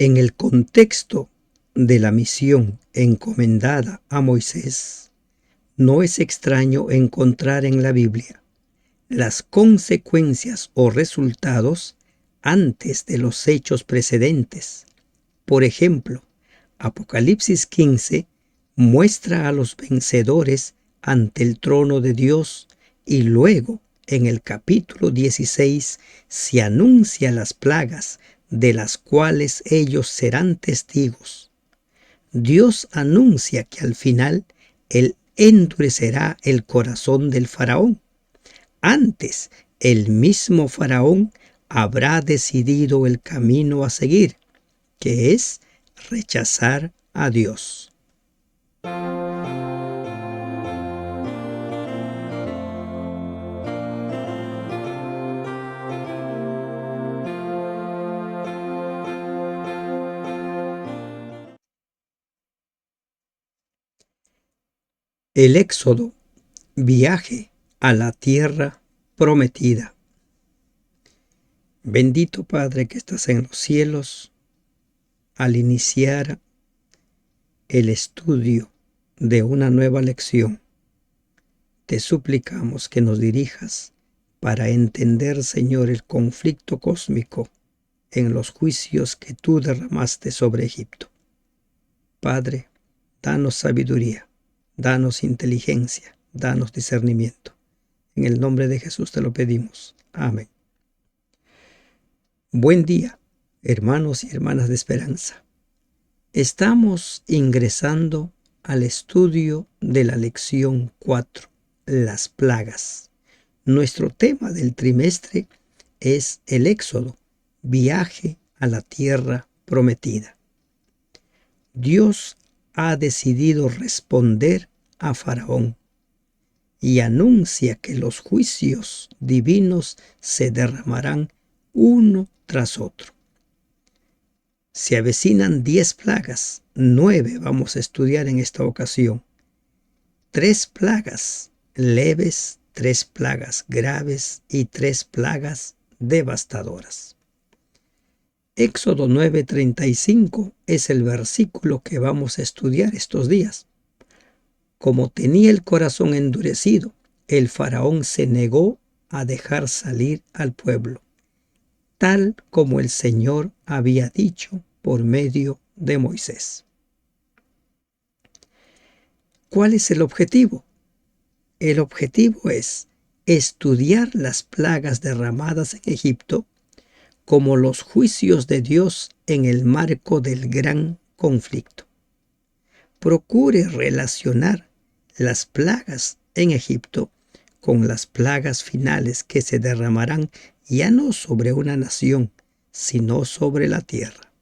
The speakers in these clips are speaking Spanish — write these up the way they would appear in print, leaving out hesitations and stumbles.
En el contexto de la misión encomendada a Moisés, no es extraño encontrar en la Biblia las consecuencias o resultados antes de los hechos precedentes. Por ejemplo, Apocalipsis 15 muestra a los vencedores ante el trono de Dios y luego en el capítulo 16 se anuncia las plagas de las cuales ellos serán testigos. Dios anuncia que al final Él endurecerá el corazón del faraón. Antes, el mismo faraón habrá decidido el camino a seguir, que es rechazar a Dios. El Éxodo, viaje a la tierra prometida. Bendito Padre que estás en los cielos, al iniciar el estudio de una nueva lección, te suplicamos que nos dirijas para entender, Señor, el conflicto cósmico en los juicios que tú derramaste sobre Egipto. Padre, danos sabiduría, danos inteligencia, danos discernimiento. En el nombre de Jesús te lo pedimos. Amén. Buen día, hermanos y hermanas de esperanza. Estamos ingresando al estudio de la lección 4, las plagas. Nuestro tema del trimestre es el Éxodo, viaje a la tierra prometida. Dios ha decidido responder a Faraón y anuncia que los juicios divinos se derramarán uno tras otro. Se avecinan 10 plagas, 9 vamos a estudiar en esta ocasión. 3 plagas leves, 3 plagas graves y 3 plagas devastadoras. Éxodo 9:35 es el versículo que vamos a estudiar estos días. Como tenía el corazón endurecido, el faraón se negó a dejar salir al pueblo, tal como el Señor había dicho por medio de Moisés. ¿Cuál es el objetivo? El objetivo es estudiar las plagas derramadas en Egipto como los juicios de Dios en el marco del gran conflicto. Procure relacionar las plagas en Egipto con las plagas finales que se derramarán ya no sobre una nación, sino sobre la tierra.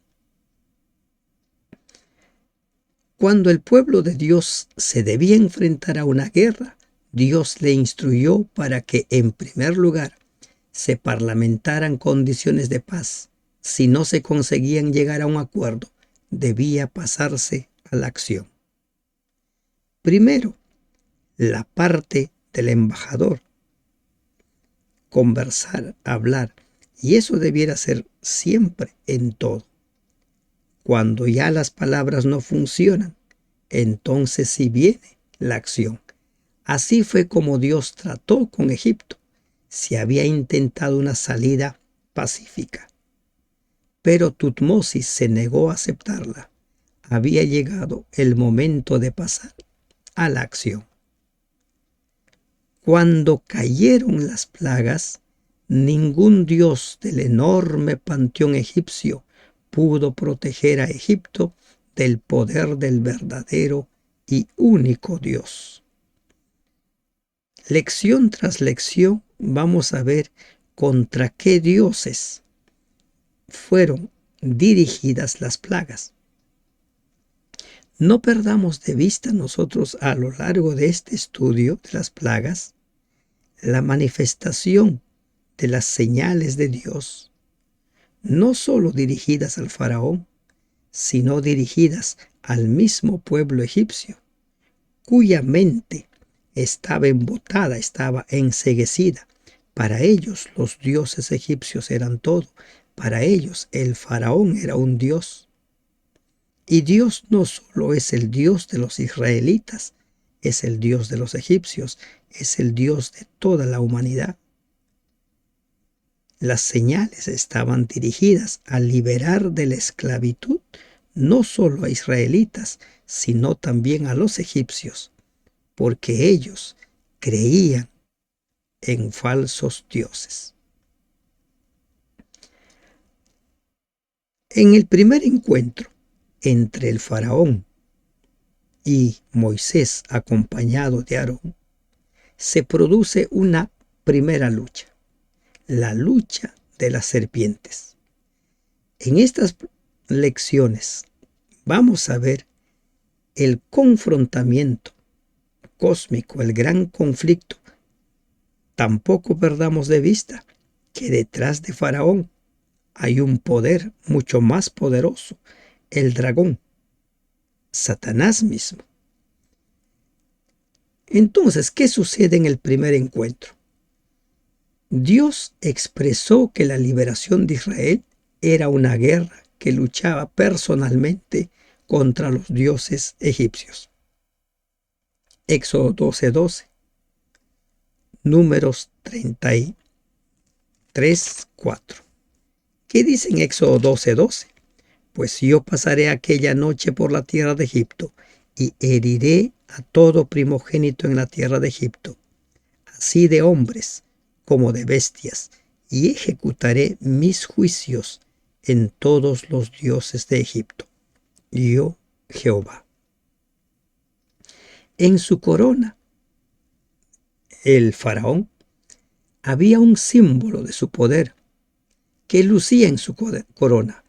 Cuando el pueblo de Dios se debía enfrentar a una guerra, Dios le instruyó para que, en primer lugar, se parlamentaran condiciones de paz. Si no se conseguían llegar a un acuerdo, debía pasarse a la acción. Primero, la parte del embajador. Conversar, hablar, y eso debiera ser siempre en todo. Cuando ya las palabras no funcionan, entonces sí viene la acción. Así fue como Dios trató con Egipto. Se había intentado una salida pacífica, pero Tutmosis se negó a aceptarla. Había llegado el momento de pasar a la acción. Cuando cayeron las plagas, ningún dios del enorme panteón egipcio pudo proteger a Egipto del poder del verdadero y único Dios. Lección tras lección vamos a ver contra qué dioses fueron dirigidas las plagas. No perdamos de vista nosotros a lo largo de este estudio de las plagas la manifestación de las señales de Dios, no solo dirigidas al faraón, sino dirigidas al mismo pueblo egipcio, cuya mente estaba embotada, estaba enceguecida. Para ellos los dioses egipcios eran todo. Para ellos el faraón era un dios. Y Dios no solo es el Dios de los israelitas, es el Dios de los egipcios, es el Dios de toda la humanidad. Las señales estaban dirigidas a liberar de la esclavitud no solo a israelitas, sino también a los egipcios, porque ellos creían en falsos dioses. En el primer encuentro entre el faraón y Moisés acompañado de Aarón, se produce una primera lucha, la lucha de las serpientes. En estas lecciones vamos a ver el confrontamiento cósmico, el gran conflicto. Tampoco perdamos de vista que detrás de Faraón hay un poder mucho más poderoso, el dragón, Satanás mismo. Entonces, ¿qué sucede en el primer encuentro? Dios expresó que la liberación de Israel era una guerra que luchaba personalmente contra los dioses egipcios. Éxodo 12:12, Números 33:4. ¿Qué dice en Éxodo 12:12? Pues yo pasaré aquella noche por la tierra de Egipto y heriré a todo primogénito en la tierra de Egipto, así de hombres como de bestias, y ejecutaré mis juicios en todos los dioses de Egipto. Yo, Jehová. En su corona, el faraón, había un símbolo de su poder que lucía en su corona,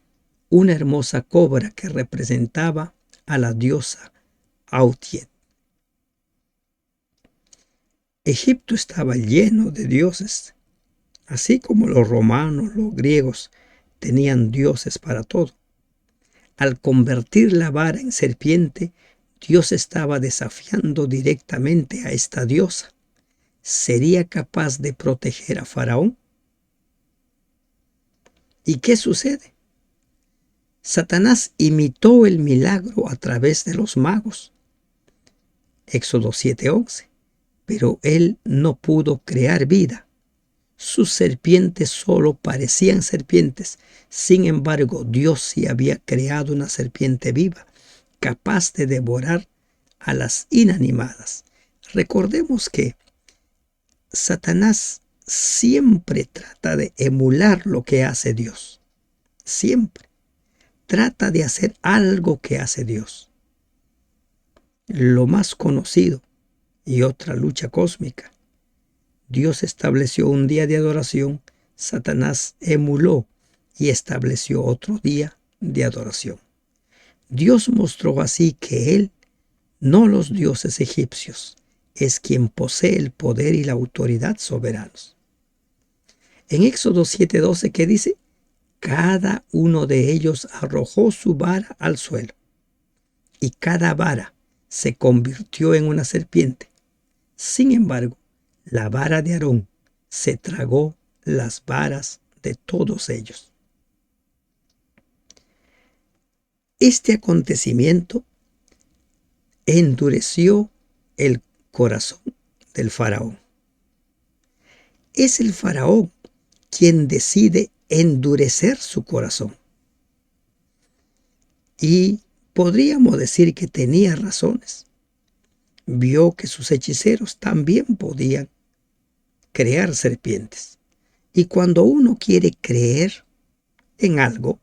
una hermosa cobra que representaba a la diosa Autiet. Egipto estaba lleno de dioses, así como los romanos, los griegos tenían dioses para todo. Al convertir la vara en serpiente, Dios estaba desafiando directamente a esta diosa. ¿Sería capaz de proteger a Faraón? ¿Y qué sucede? Satanás imitó el milagro a través de los magos. Éxodo 7:11. Pero él no pudo crear vida. Sus serpientes solo parecían serpientes. Sin embargo, Dios sí había creado una serpiente viva, capaz de devorar a las inanimadas. Recordemos que Satanás siempre trata de emular lo que hace Dios. Siempre trata de hacer algo que hace Dios. Lo más conocido y otra lucha cósmica. Dios estableció un día de adoración, Satanás emuló y estableció otro día de adoración. Dios mostró así que Él, no los dioses egipcios, es quien posee el poder y la autoridad soberanos. En Éxodo 7:12, ¿qué dice? Cada uno de ellos arrojó su vara al suelo, y cada vara se convirtió en una serpiente. Sin embargo, la vara de Aarón se tragó las varas de todos ellos. Este acontecimiento endureció el corazón del faraón. Es el faraón quien decide endurecer su corazón. Y podríamos decir que tenía razones. Vio que sus hechiceros también podían crear serpientes. Y cuando uno quiere creer en algo,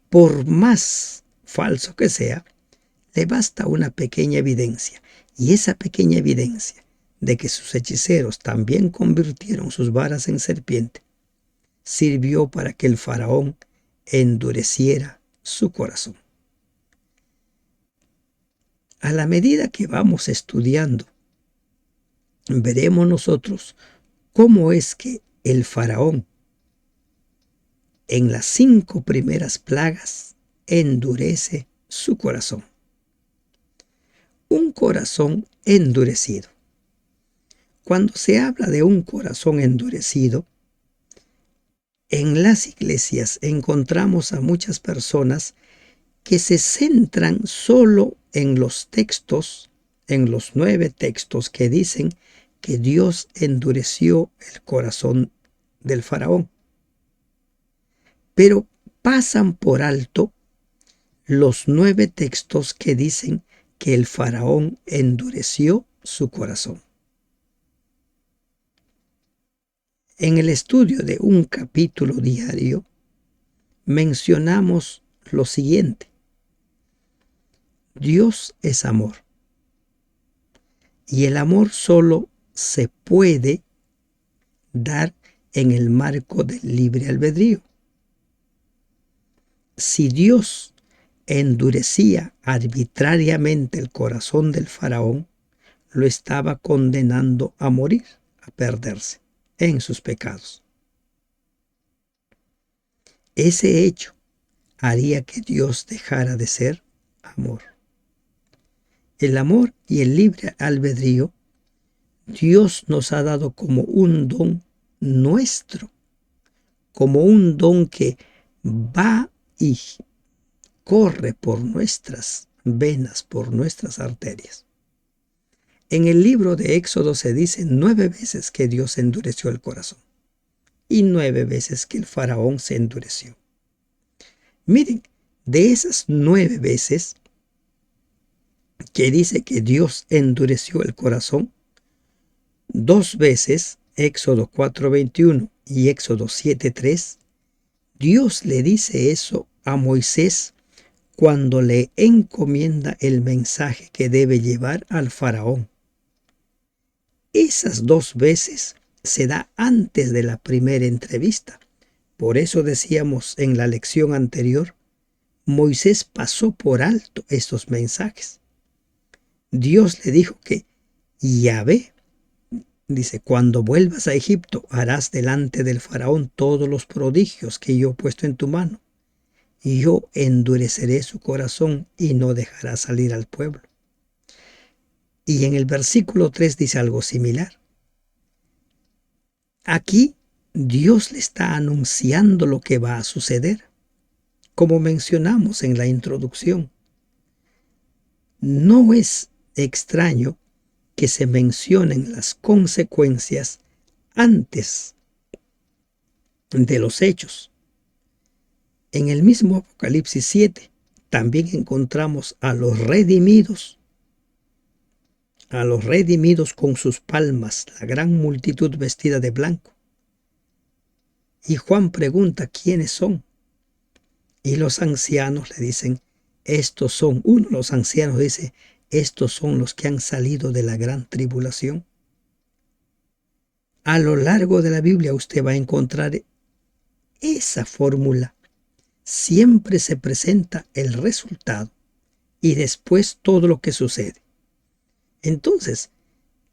por más falso que sea, le basta una pequeña evidencia. Y esa pequeña evidencia de que sus hechiceros también convirtieron sus varas en serpiente, sirvió para que el faraón endureciera su corazón. A la medida que vamos estudiando, veremos nosotros cómo es que el faraón, en las 5 primeras plagas, endurece su corazón. Un corazón endurecido. Cuando se habla de un corazón endurecido, en las iglesias encontramos a muchas personas que se centran solo en los textos, en los 9 textos que dicen que Dios endureció el corazón del faraón. Pero pasan por alto los 9 textos que dicen que el faraón endureció su corazón. En el estudio de un capítulo diario mencionamos lo siguiente: Dios es amor, y el amor solo se puede dar en el marco del libre albedrío. Si Dios endurecía arbitrariamente el corazón del faraón, lo estaba condenando a morir, a perderse en sus pecados. Ese hecho haría que Dios dejara de ser amor. El amor y el libre albedrío Dios nos ha dado como un don nuestro, como un don que va y corre por nuestras venas, por nuestras arterias. En el libro de Éxodo se dice 9 veces que Dios endureció el corazón y 9 veces que el faraón se endureció. Miren, de esas 9 veces que dice que Dios endureció el corazón, 2 veces, Éxodo 4:21 y Éxodo 7:3, Dios le dice eso a Moisés cuando le encomienda el mensaje que debe llevar al faraón. Esas 2 veces se da antes de la primera entrevista. Por eso decíamos en la lección anterior, Moisés pasó por alto estos mensajes. Dios le dijo que Yahvé, dice, cuando vuelvas a Egipto harás delante del faraón todos los prodigios que yo he puesto en tu mano. Y yo endureceré su corazón y no dejará salir al pueblo. Y en el versículo 3 dice algo similar. Aquí Dios le está anunciando lo que va a suceder. Como mencionamos en la introducción, no es extraño que se mencionen las consecuencias antes de los hechos. En el mismo Apocalipsis 7 también encontramos a los redimidos con sus palmas, la gran multitud vestida de blanco. Y Juan pregunta quiénes son. Y los ancianos le dicen, estos son, uno de los ancianos dice, estos son los que han salido de la gran tribulación. A lo largo de la Biblia usted va a encontrar esa fórmula. Siempre se presenta el resultado y después todo lo que sucede. Entonces,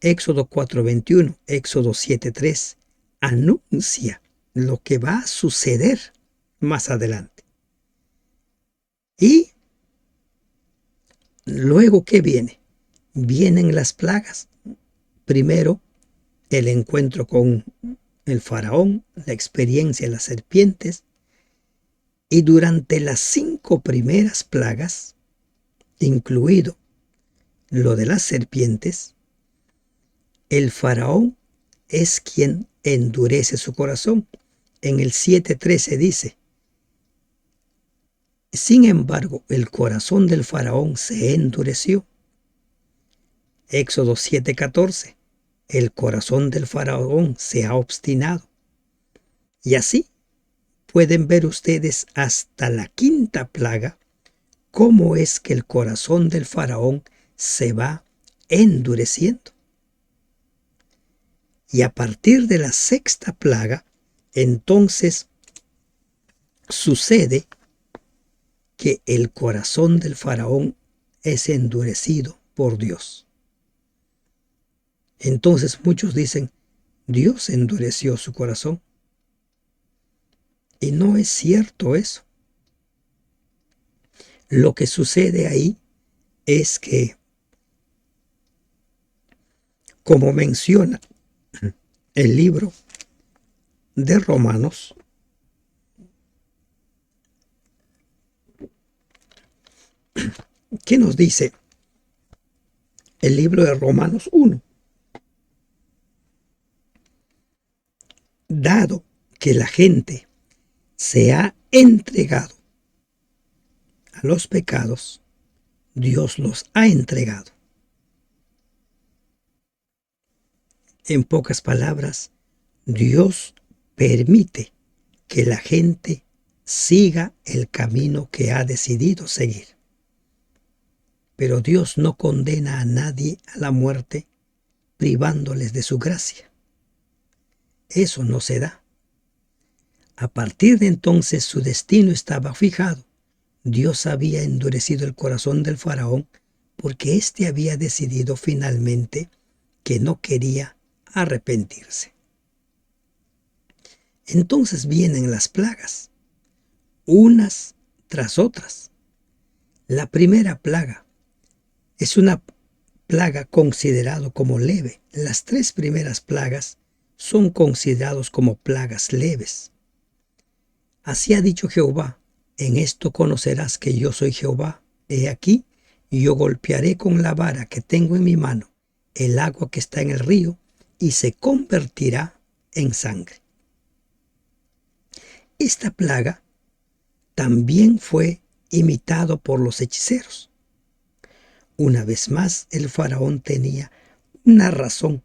Éxodo 4:21, Éxodo 7:3 anuncia lo que va a suceder más adelante. Y luego, ¿qué viene? Vienen las plagas. Primero, el encuentro con el faraón, la experiencia de las serpientes. Y durante las 5 primeras plagas, incluido lo de las serpientes, el faraón es quien endurece su corazón. En el 7:13 dice, sin embargo, el corazón del faraón se endureció. Éxodo 7:14, el corazón del faraón se ha obstinado. Y así pueden ver ustedes hasta la 5ª plaga cómo es que el corazón del faraón se va endureciendo. Y a partir de la 6ª plaga, entonces sucede que el corazón del faraón es endurecido por Dios. Entonces muchos dicen, Dios endureció su corazón. Y no es cierto eso. Lo que sucede ahí es que, como menciona el libro de Romanos, ¿Qué nos dice el libro de Romanos 1? Dado que la gente se ha entregado a los pecados, Dios los ha entregado. En pocas palabras, Dios permite que la gente siga el camino que ha decidido seguir. Pero Dios no condena a nadie a la muerte privándoles de su gracia. Eso no se da. A partir de entonces su destino estaba fijado. Dios había endurecido el corazón del faraón porque éste había decidido finalmente que no quería arrepentirse. Entonces vienen las plagas, unas tras otras. La primera plaga es una plaga considerada como leve. Las 3 primeras plagas son considerados como plagas leves. Así ha dicho Jehová: en esto conocerás que yo soy Jehová. He aquí, yo golpearé con la vara que tengo en mi mano el agua que está en el río, y se convertirá en sangre. Esta plaga también fue imitado por los hechiceros. Una vez más, el faraón tenía una razón,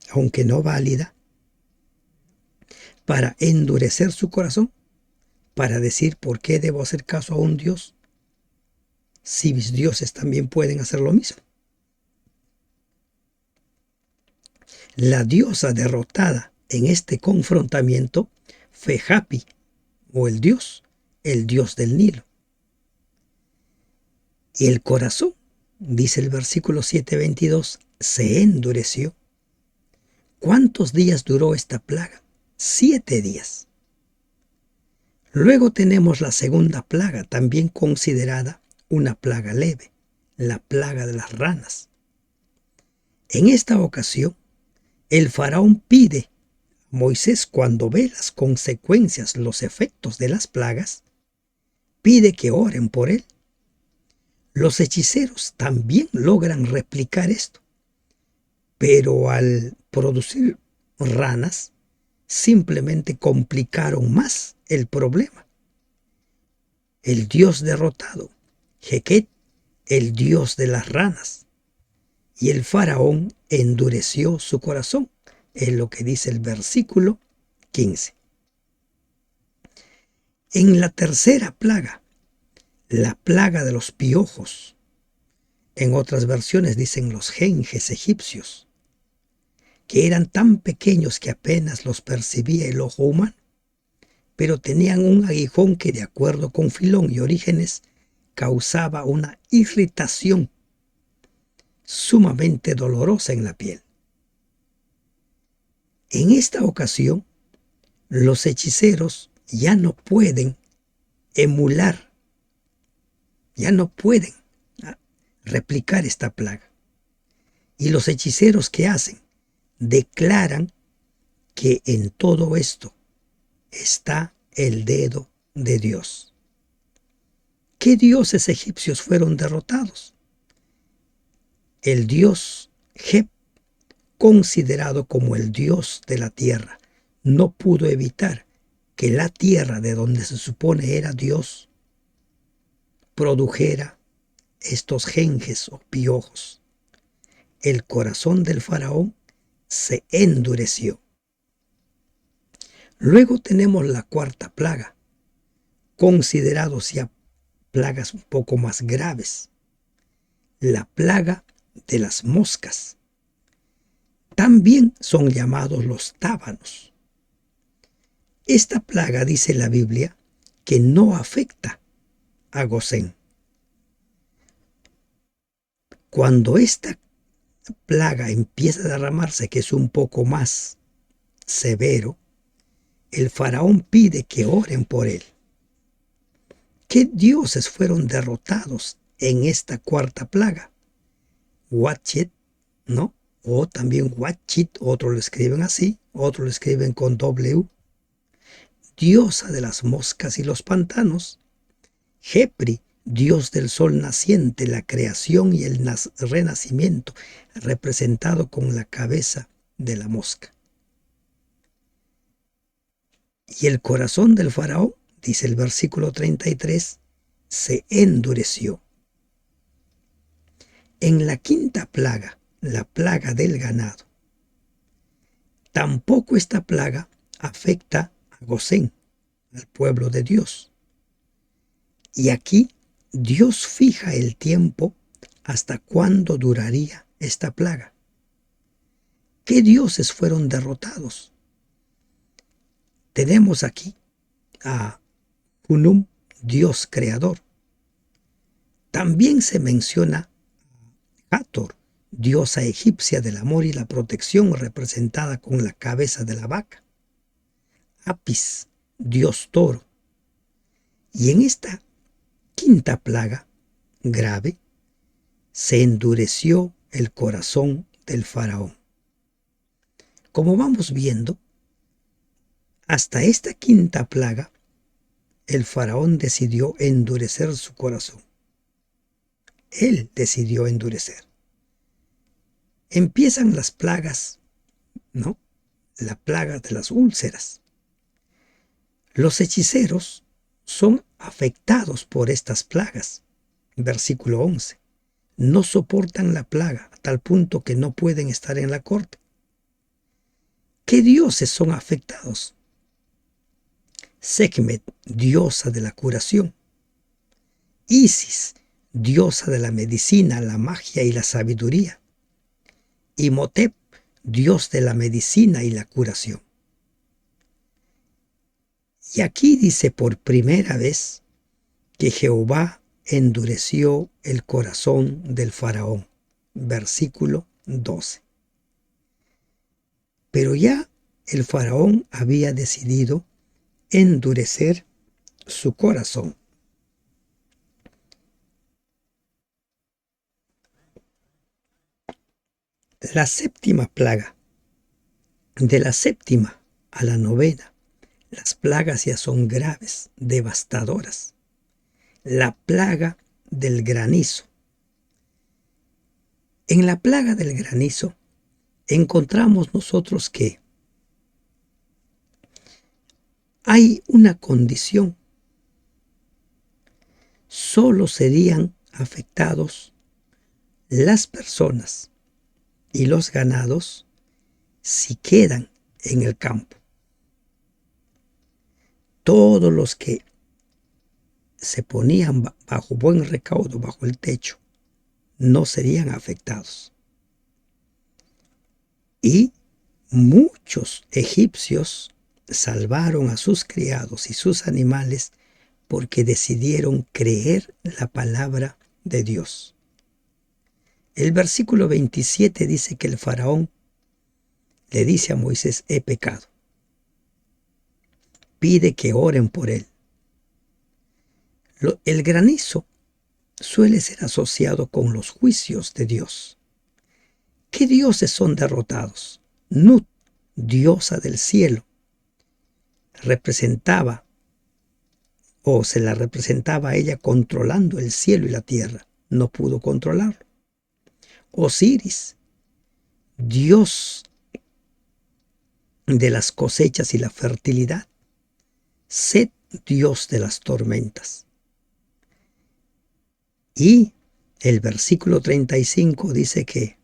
aunque no válida, para endurecer su corazón, para decir: ¿por qué debo hacer caso a un Dios si mis dioses también pueden hacer lo mismo? La diosa derrotada en este confrontamiento fue Hapi, o el dios del Nilo. Y el corazón, dice el versículo 7:22, se endureció. ¿Cuántos días duró esta plaga? 7 días. Luego tenemos la segunda plaga, también considerada una plaga leve, la plaga de las ranas. En esta ocasión, el faraón pide a Moisés, cuando ve las consecuencias, los efectos de las plagas, pide que oren por él. Los hechiceros también logran replicar esto, pero al producir ranas, simplemente complicaron más el problema. El dios derrotado, Heket, el dios de las ranas, y el faraón endureció su corazón, es lo que dice el versículo 15. En la tercera plaga, la plaga de los piojos, en otras versiones dicen los genjes egipcios, que eran tan pequeños que apenas los percibía el ojo humano, pero tenían un aguijón que, de acuerdo con Filón y Orígenes, causaba una irritación sumamente dolorosa en la piel. En esta ocasión, los hechiceros ya no pueden emular, ya no pueden replicar esta plaga. Y los hechiceros, ¿qué hacen? Declaran que en todo esto está el dedo de Dios. ¿Qué dioses egipcios fueron derrotados? El dios Geb, considerado como el dios de la tierra, no pudo evitar que la tierra, de donde se supone era Dios, produjera estos genjes o piojos. El corazón del faraón se endureció. Luego tenemos la cuarta plaga, considerados ya plagas un poco más graves, la plaga de las moscas. También son llamados los tábanos. Esta plaga, dice la Biblia, que no afecta a Gosén. Cuando esta plaga empieza a derramarse, que es un poco más severo, el faraón pide que oren por él. ¿Qué dioses fueron derrotados en esta cuarta plaga? Watchet, ¿no? O también Watchit, otros lo escriben así, otros lo escriben con W. Diosa de las moscas y los pantanos. Jepri, Dios del sol naciente, la creación y el renacimiento, representado con la cabeza de la mosca. Y el corazón del faraón, dice el versículo 33, se endureció. En la quinta plaga, la plaga del ganado, tampoco esta plaga afecta a Gosén, al pueblo de Dios. Y aquí Dios fija el tiempo hasta cuándo duraría esta plaga. ¿Qué dioses fueron derrotados? Tenemos aquí a Hunum, Dios creador. También se menciona a Hathor, diosa egipcia del amor y la protección, representada con la cabeza de la vaca. Apis, dios toro. Y en esta quinta plaga grave se endureció el corazón del faraón. Como vamos viendo, hasta esta quinta plaga, el faraón decidió endurecer su corazón. Él decidió endurecer. Empiezan las plagas, ¿no? La plaga de las úlceras. Los hechiceros son afectados por estas plagas. Versículo 11. No soportan la plaga a tal punto que no pueden estar en la corte. ¿Qué dioses son afectados? Sekhmet, diosa de la curación. Isis, diosa de la medicina, la magia y la sabiduría. Imhotep, dios de la medicina y la curación. Y aquí dice por primera vez que Jehová endureció el corazón del faraón. Versículo 12. Pero ya el faraón había decidido endurecer su corazón. La séptima plaga. De la séptima a la novena, las plagas ya son graves, devastadoras. La plaga del granizo. En la plaga del granizo encontramos nosotros que hay una condición. Solo serían afectados las personas y los ganados si quedan en el campo. Todos los que se ponían bajo buen recaudo, bajo el techo, no serían afectados. Y muchos egipcios salvaron a sus criados y sus animales porque decidieron creer la palabra de Dios. El versículo 27 dice que el faraón le dice a Moisés: he pecado. Pide que oren por él. El granizo suele ser asociado con los juicios de Dios. ¿Qué dioses son derrotados? Nut, diosa del cielo, representaba o se la representaba a ella controlando el cielo y la tierra. No pudo controlarlo. Osiris, dios de las cosechas y la fertilidad. Set, dios de las tormentas. Y el versículo 35 dice que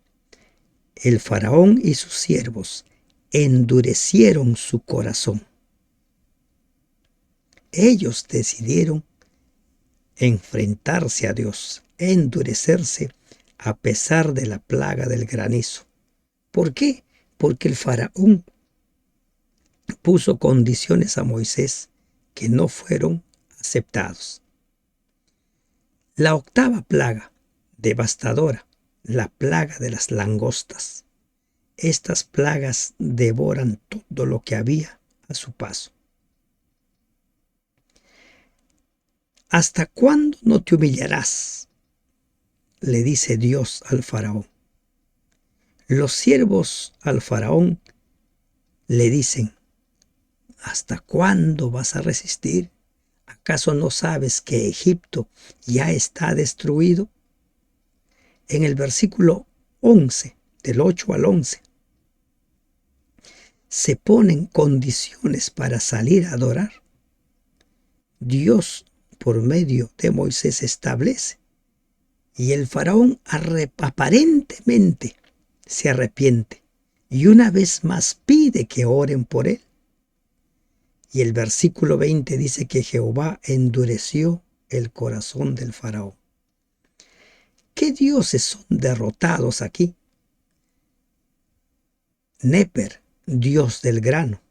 el faraón y sus siervos endurecieron su corazón. Ellos decidieron enfrentarse a Dios, endurecerse a pesar de la plaga del granizo. ¿Por qué? Porque el faraón puso condiciones a Moisés que no fueron aceptados. La octava plaga, devastadora, la plaga de las langostas. Estas plagas devoran todo lo que había a su paso. ¿Hasta cuándo no te humillarás?, le dice Dios al faraón. Los siervos al faraón le dicen: ¿hasta cuándo vas a resistir? ¿Acaso no sabes que Egipto ya está destruido? En el versículo 11, del 8 al 11, se ponen condiciones para salir a adorar. Dios, por medio de Moisés, establece, y el faraón aparentemente se arrepiente y una vez más pide que oren por él. Y el versículo 20 dice que Jehová endureció el corazón del faraón. ¿Qué dioses son derrotados aquí? Neper, dios del grano,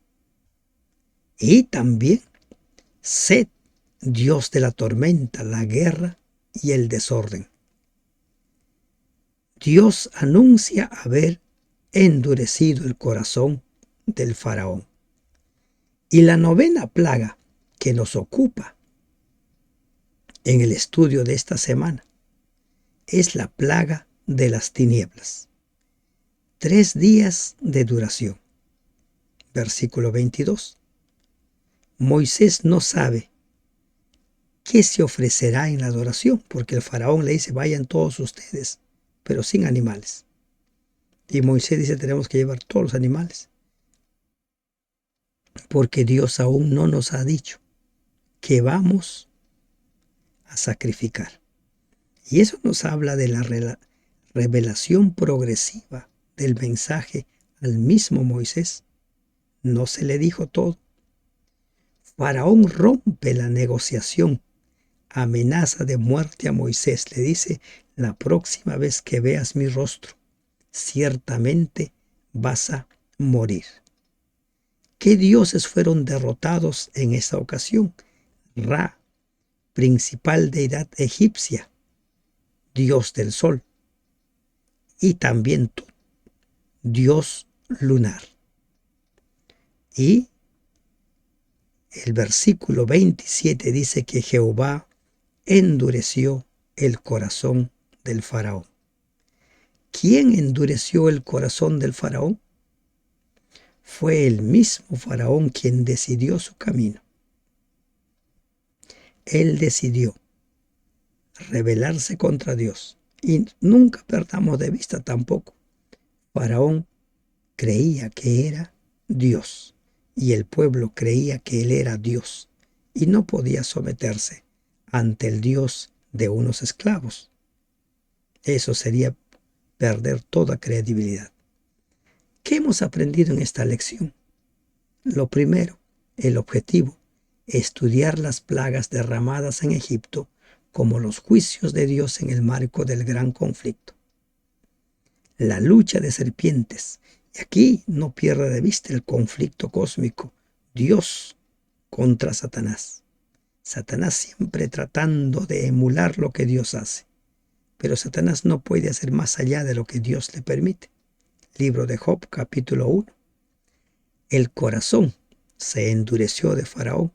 y también Set, dios de la tormenta, la guerra y el desorden. Dios anuncia haber endurecido el corazón del faraón. Y la novena plaga que nos ocupa en el estudio de esta semana es la plaga de las tinieblas. 3 días de duración. Versículo 22. Moisés no sabe qué se ofrecerá en la adoración, porque el faraón le dice, vayan todos ustedes, pero sin animales. Y Moisés dice, tenemos que llevar todos los animales, porque Dios aún no nos ha dicho que vamos a sacrificar. Y eso nos habla de la revelación progresiva del mensaje al mismo Moisés. No se le dijo todo. Faraón rompe la negociación, amenaza de muerte a Moisés. Le dice, la próxima vez que veas mi rostro, ciertamente vas a morir. ¿Qué dioses fueron derrotados en esta ocasión? Ra, principal deidad egipcia, dios del sol, y también Tut, dios lunar. Y el versículo 27 dice que Jehová endureció el corazón del faraón. ¿Quién endureció el corazón del faraón? Fue el mismo faraón quien decidió su camino. Él decidió rebelarse contra Dios. Y nunca perdamos de vista tampoco. Faraón creía que era Dios y el pueblo creía que él era Dios y no podía someterse ante el Dios de unos esclavos. Eso sería perder toda credibilidad. ¿Qué hemos aprendido en esta lección? Lo primero, el objetivo, estudiar las plagas derramadas en Egipto como los juicios de Dios en el marco del gran conflicto. La lucha de serpientes. Y aquí no pierda de vista el conflicto cósmico, Dios contra Satanás. Satanás siempre tratando de emular lo que Dios hace. Pero Satanás no puede hacer más allá de lo que Dios le permite. Libro de Job, capítulo 1. El corazón se endureció de Faraón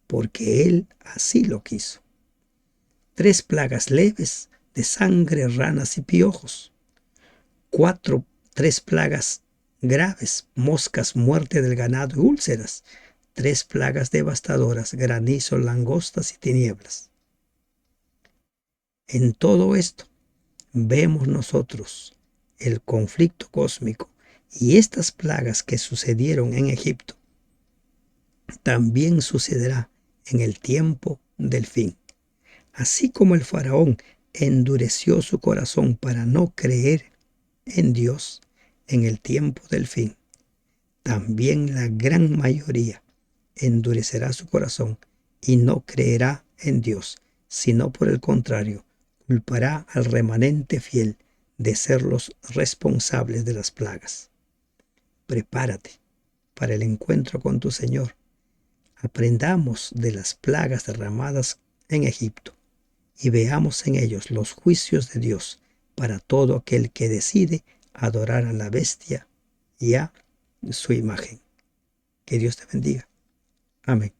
porque él así lo quiso. 3 plagas leves de sangre, ranas y piojos. 3 plagas graves, moscas, muerte del ganado y úlceras. 3 plagas devastadoras, granizo, langostas y tinieblas. En todo esto vemos nosotros el conflicto cósmico y estas plagas que sucedieron en Egipto también sucederá en el tiempo del fin. Así como el faraón endureció su corazón para no creer en Dios en el tiempo del fin, también la gran mayoría endurecerá su corazón y no creerá en Dios, sino por el contrario, culpará al remanente fiel de ser los responsables de las plagas. Prepárate para el encuentro con tu Señor. Aprendamos de las plagas derramadas en Egipto y veamos en ellos los juicios de Dios para todo aquel que decide adorar a la bestia y a su imagen. Que Dios te bendiga. Amén.